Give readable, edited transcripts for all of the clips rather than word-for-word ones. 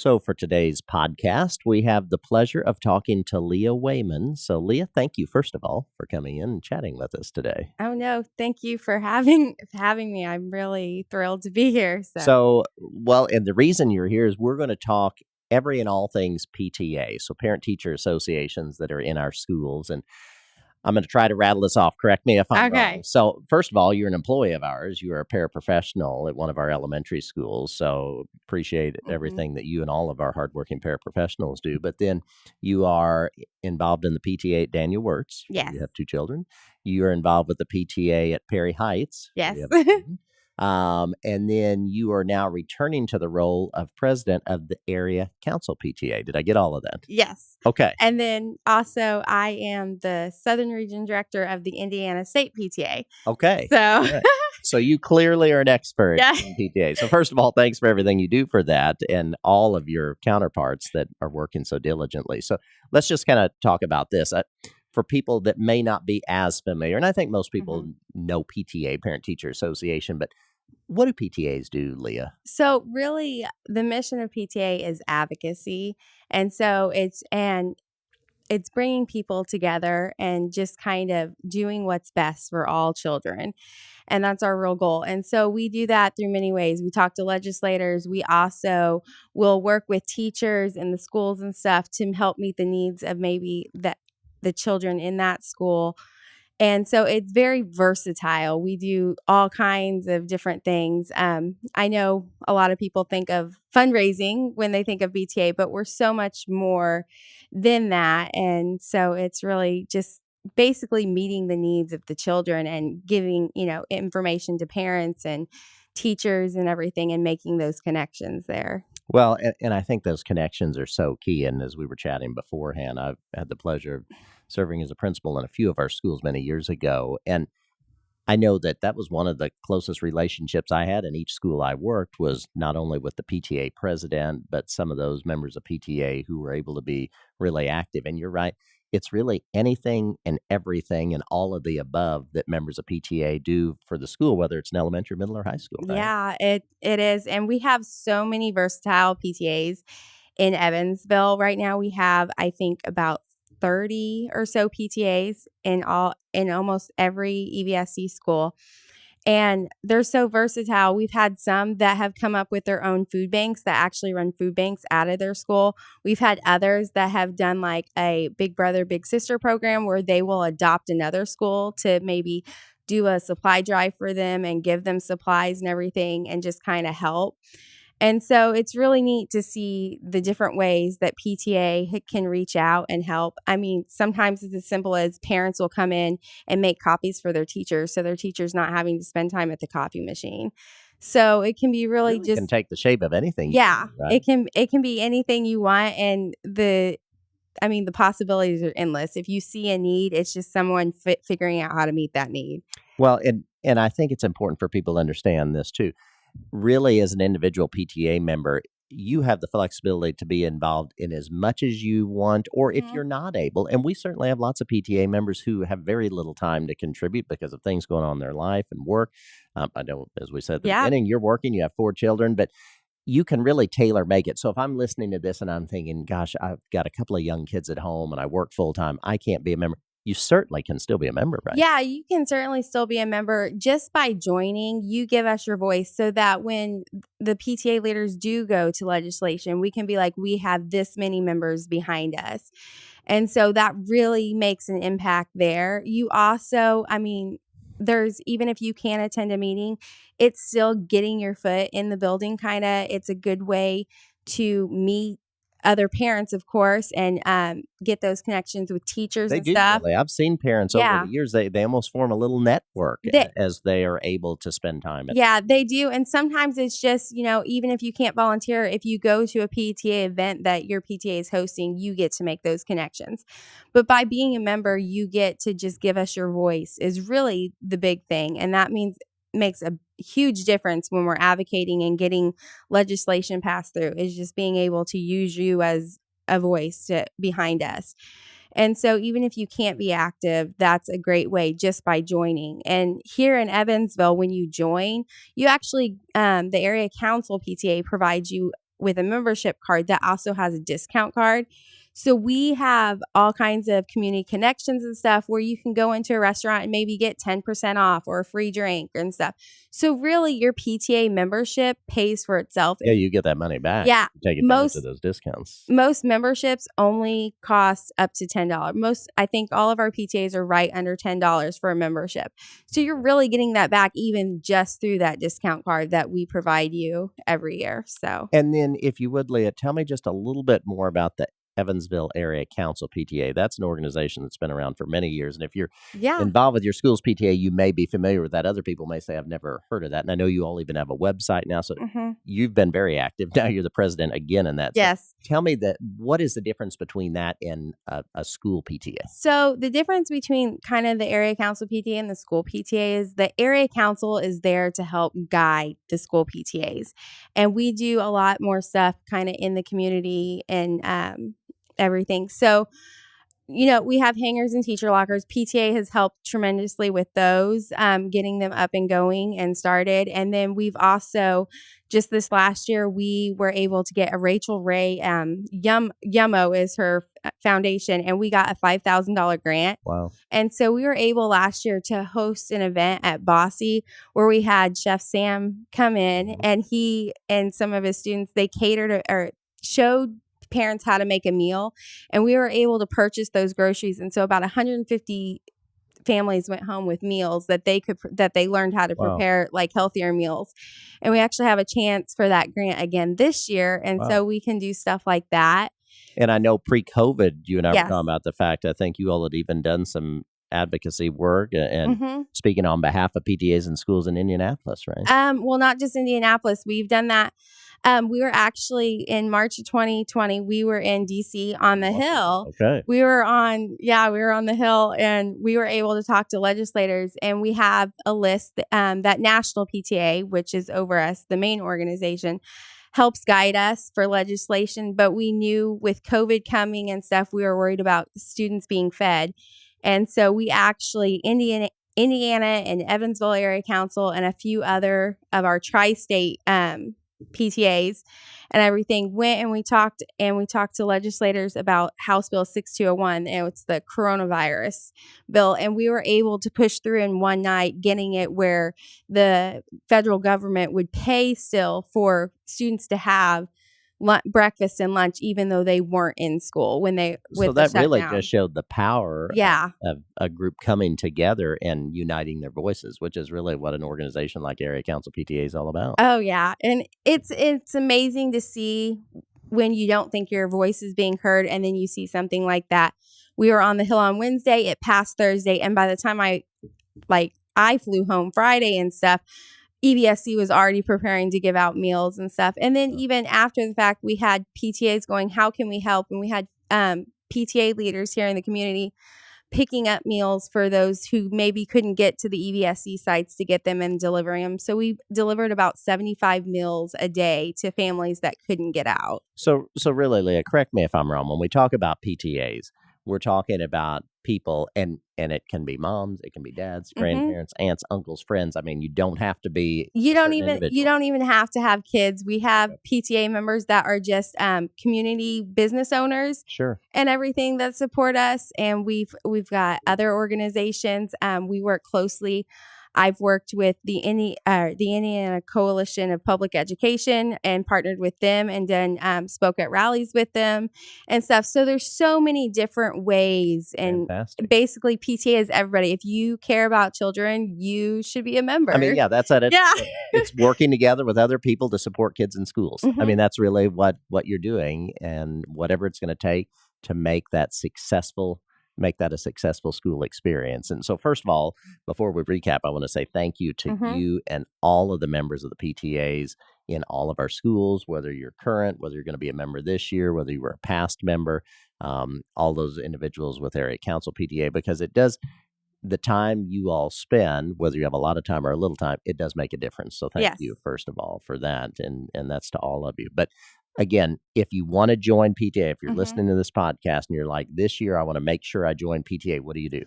So, for today's podcast, we have the pleasure of talking to Leah Wayman. So, Leah, thank you, first of all, for coming in and chatting with us today. Oh no, thank you for having me. I'm really thrilled to be here. And the reason you're here is we're going to talk every and all things PTA, so parent teacher associations that are in our schools. And I'm going to try to rattle this off. Correct me if I'm wrong. Okay. So, first of all, you're an employee of ours. You are a paraprofessional at one of our elementary schools. So, appreciate everything that you and all of our hardworking paraprofessionals do. But then you are involved in the PTA at Daniel Wirtz. Yes. You have two children. You are involved with the PTA at Perry Heights. Yes. You have a student. And then you are now returning to the role of president of the area council PTA. Did I get all of that? Yes. Okay. And then also I am the Southern Region Director of the Indiana State PTA. Okay. So Right. So you clearly are an expert Yeah. in PTA. So first of all, thanks for everything you do for that and all of your counterparts that are working so diligently. So let's just kind of talk about this. For people that may not be as familiar, and I think most people know PTA, Parent Teacher Association, but what do PTAs do, Leah? So really the mission of PTA is advocacy. And so it's bringing people together and just kind of doing what's best for all children. And that's our real goal. And so we do that through many ways. We talk to legislators. We also will work with teachers in the schools and stuff to help meet the needs of maybe the children in that school. And so it's very versatile. We do all kinds of different things. I know a lot of people think of fundraising when they think of PTA, but we're so much more than that. And so it's really just basically meeting the needs of the children and giving, information to parents and teachers and everything and making those connections there. Well, and I think those connections are so key. And as we were chatting beforehand, I've had the pleasure of serving as a principal in a few of our schools many years ago. And I know that was one of the closest relationships I had in each school I worked was not only with the PTA president, but some of those members of PTA who were able to be really active. And you're right. It's really anything and everything and all of the above that members of PTA do for the school, whether it's an elementary, middle, or high school. Right? Yeah, it is. And we have so many versatile PTAs in Evansville. Right now we have, I think, about 30 or so PTAs in almost every EVSC school. And they're so versatile. We've had some that have come up with their own food banks that actually run food banks out of their school. We've had others that have done like a big brother, big sister program where they will adopt another school to maybe do a supply drive for them and give them supplies and everything and just kind of help. And so it's really neat to see the different ways that PTA can reach out and help. I mean, sometimes it's as simple as parents will come in and make copies for their teachers, so their teacher's not having to spend time at the copy machine. So it can be really just can take the shape of anything. Yeah, right? it can be anything you want, and the possibilities are endless. If you see a need, it's just someone figuring out how to meet that need. Well, and I think it's important for people to understand this too. Really, as an individual PTA member, you have the flexibility to be involved in as much as you want, or if you're not able. And we certainly have lots of PTA members who have very little time to contribute because of things going on in their life and work. I know, as we said at the beginning, you're working, you have 4 children, but you can really tailor make it. So if I'm listening to this and I'm thinking, gosh, I've got a couple of young kids at home and I work full time, I can't be a member. You certainly can still be a member, right? Yeah, you can certainly still be a member just by joining. You give us your voice so that when the PTA leaders do go to legislation, we can be like, we have this many members behind us. And so that really makes an impact there. You also, there's, even if you can't attend a meeting, it's still getting your foot in the building kind of. It's a good way to meet other parents, of course, and get those connections with teachers and stuff. Really. I've seen parents over the years, they almost form a little network as they are able to spend time. They do. And sometimes it's just, even if you can't volunteer, if you go to a PTA event that your PTA is hosting, you get to make those connections. But by being a member, you get to just give us your voice is really the big thing. And that makes a huge difference when we're advocating and getting legislation passed through, is just being able to use you as a voice behind us. And so even if you can't be active, that's a great way just by joining. And here in Evansville, when you join, you actually, the area council PTA provides you with a membership card that also has a discount card. So we have all kinds of community connections and stuff where you can go into a restaurant and maybe get 10% off or a free drink and stuff. So really your PTA membership pays for itself. Yeah, you get that money back. Yeah. Take advantage of those discounts. Most memberships only cost up to $10. I think all of our PTAs are right under $10 for a membership. So you're really getting that back even just through that discount card that we provide you every year. So, and then if you would, Leah, tell me just a little bit more about the Evansville Area Council PTA. That's an organization that's been around for many years. And if you're involved with your school's PTA, you may be familiar with that. Other people may say, I've never heard of that. And I know you all even have a website now. So you've been very active. Now you're the president again in that. Yes. So tell me what is the difference between that and a school PTA? So the difference between kind of the Area Council PTA and the school PTA is the Area Council is there to help guide the school PTAs. And we do a lot more stuff kind of in the community and everything. So, we have hangars and teacher lockers. PTA has helped tremendously with those, getting them up and going and started. And then we've also, just this last year, we were able to get a Rachel Ray, Yummo is her foundation, and we got a $5,000 grant. Wow. And so we were able last year to host an event at Bossy where we had Chef Sam come in, and he and some of his students, they catered or showed parents how to make a meal, and we were able to purchase those groceries. And so about 150 families went home with meals that they learned how to prepare like healthier meals. And we actually have a chance for that grant again this year. And so we can do stuff like that. And I know pre-COVID, you and I were talking about the fact, I think you all had even done some advocacy work and speaking on behalf of PTAs and schools in Indianapolis, right? Well, not just Indianapolis. We've done that. We were actually in March of 2020, we were in DC on the Hill. Okay. We were on the Hill, and we were able to talk to legislators, and we have a list that National PTA, which is over us, the main organization, helps guide us for legislation. But we knew with COVID coming and stuff, we were worried about students being fed. And so we actually, Indiana and Evansville Area Council and a few other of our tri-state PTAs and everything went and we talked to legislators about House Bill 6201, and it's the coronavirus bill, and we were able to push through in one night, getting it where the federal government would pay still for students to have breakfast and lunch, even though they weren't in school so that really just showed the power of a group coming together and uniting their voices, which is really what an organization like Area Council PTA is all about. Oh yeah, and it's amazing to see when you don't think your voice is being heard, and then you see something like that. We were on the Hill on Wednesday, it passed Thursday, and by the time I flew home Friday and stuff, EVSC was already preparing to give out meals and stuff. And then even after the fact, we had PTAs going, how can we help? And we had PTA leaders here in the community picking up meals for those who maybe couldn't get to the EVSC sites to get them and delivering them. So we delivered about 75 meals a day to families that couldn't get out. So really, Leah, correct me if I'm wrong. When we talk about PTAs, we're talking about people, and it can be moms, it can be dads, grandparents, aunts, uncles, friends. I mean, you don't have to be. You don't even have to have kids. We have PTA members that are just community business owners, and everything that support us. And we've got other organizations. We work closely. I've worked with the Indiana Coalition of Public Education and partnered with them, and then spoke at rallies with them and stuff. So there's so many different ways, and basically PTA is everybody. If you care about children, you should be a member. I mean, yeah, that's it. Yeah. It's working together with other people to support kids in schools. I mean, that's really what you're doing, and whatever it's going to take to make that a successful school experience. And so first of all, before we recap, I want to say thank you to you and all of the members of the PTAs in all of our schools, whether you're current, whether you're going to be a member this year, whether you were a past member, all those individuals with Area Council PTA, because it does, the time you all spend, whether you have a lot of time or a little time, it does make a difference. So thank you, first of all, for that. And that's to all of you. But Again, if you want to join PTA, if you're Mhm. listening to this podcast and you're like, this year I want to make sure I join PTA, what do you do?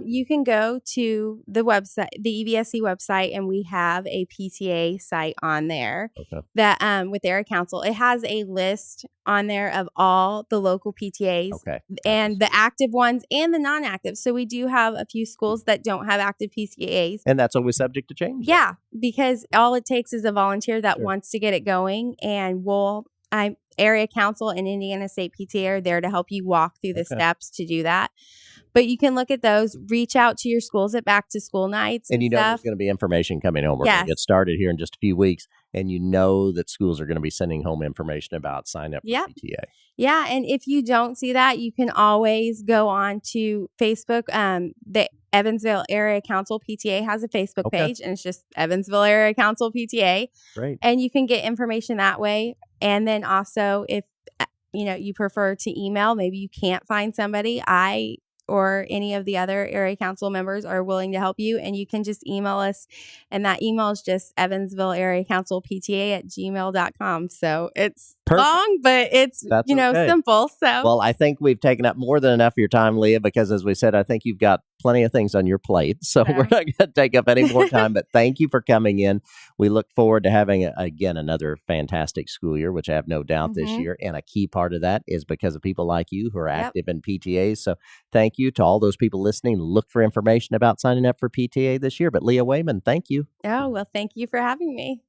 You can go to the website, the EVSC website, and we have a PTA site on there Okay. that with Area Council. It has a list on there of all the local PTAs Okay. and the active ones and the non-active. So we do have a few schools that don't have active PTAs. And that's always subject to change. Yeah, because all it takes is a volunteer that Sure. wants to get it going, and Area Council and Indiana State PTA are there to help you walk through the Okay. steps to do that. But you can look at those, reach out to your schools at back to school nights and And you know there's stuff. going to be information coming home. We're going to Yes. get started here in just a few weeks. And you know that schools are going to be sending home information about sign up for Yep. PTA. Yeah, and if you don't see that, you can always go on to Facebook. The Evansville Area Council PTA has a Facebook Okay. page, and it's just Evansville Area Council PTA. Great. And you can get information that way. And then also, if you prefer to email, maybe you can't find somebody, I or any of the other area council members are willing to help you, and you can just email us, and that email is just Evansville Area Council PTA at gmail.com. So it's Perfect. long, but it's That's okay. simple. So Well, I think we've taken up more than enough of your time, Leah, because as we said, I think you've got plenty of things on your plate. So we're not going to take up any more time, but thank you for coming in. We look forward to having, again, another fantastic school year, which I have no doubt this year. And a key part of that is because of people like you who are active in PTAs. So thank you to all those people listening. Look for information about signing up for PTA this year. But Leah Wayman, thank you. Oh, well, thank you for having me.